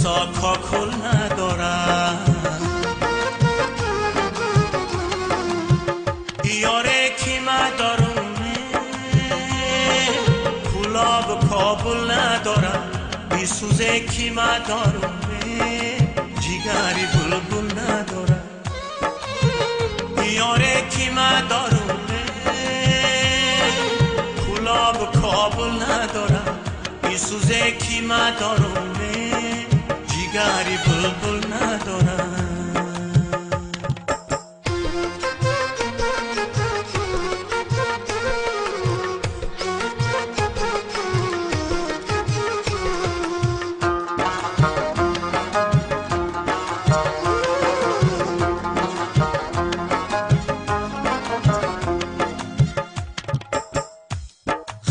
خروسا کاکل ندارم، یاره کی مدارونه کلاب کابل ندارم، بی سوزه کی مدارونه جیگری بلبل ندارم، یاره کی مدارونه کلاب کابل ندارم، بی سوزه کی مدارونه جیگری بلبل ندارم.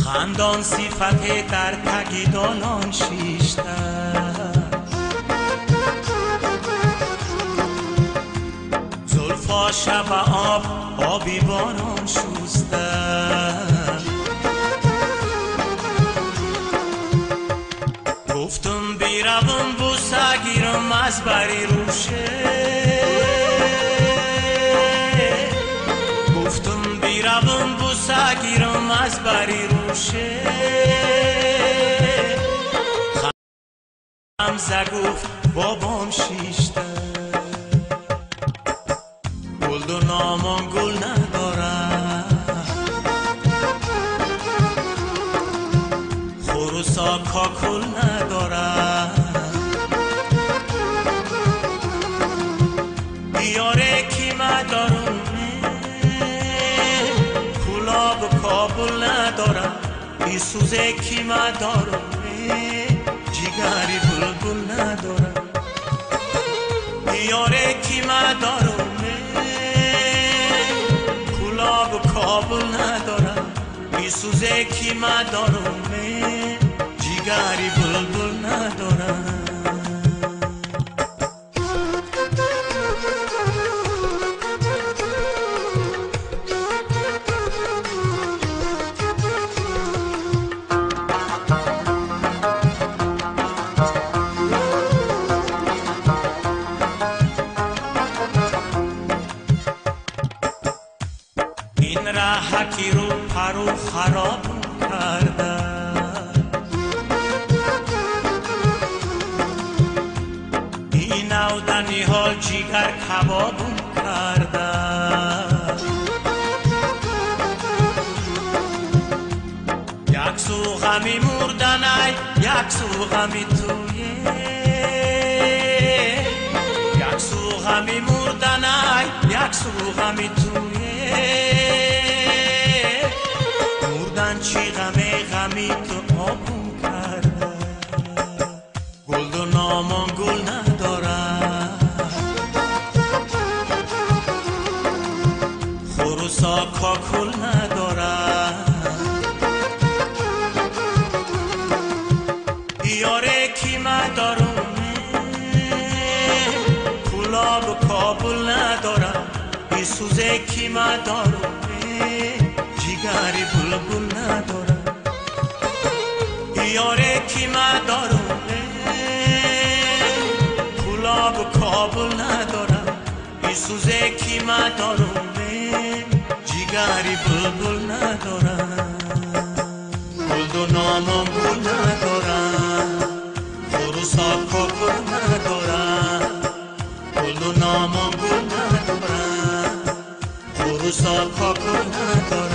خندان صفت در تگیدانان شیشتر، زلفا شب آب آبی بانان شوستر، گفتم بیروم بوسه گیرم از بری روشه، گفتم بیروم بوسه گیرم از بری روشه، خمزه گفت بابام شیشته، گل و نامان گل ندارم، خروسا کاکل ندارم، یاره کی مدارونه کلاب کابل ندارم، بی سوزه کی مدارونه جیگری بلبل ندارم، یاره کی مدارونه کلاب کابل ندارم، بی سوزه کی مدارونه جیگری بلبل ندارم. این رحکی رو پرو خراب کردن، این اودنی حال جیگر کباب کردن، یک سو غمی مردنای یک سو غمی تویه، یک سو غمی مردنای یک سو غمی تویه، چی غمی تو آبون کرده، گل و نامان گل ندارم، خروسا کاکل ندارم، یاره کی مدارونه کلاب کابل ندارم، بی سوزه کی مدارونه جیگری بلبل ندارم، یاره کی مدارونه کلاب کابل ندارم، بی سوزه کی مدارونه جیگری بلبل ندارم، گل و نامان گل ندارم، خروسا کاکل ندارم، گل و نامان گل ندارم، خروسا کاکل ندارم.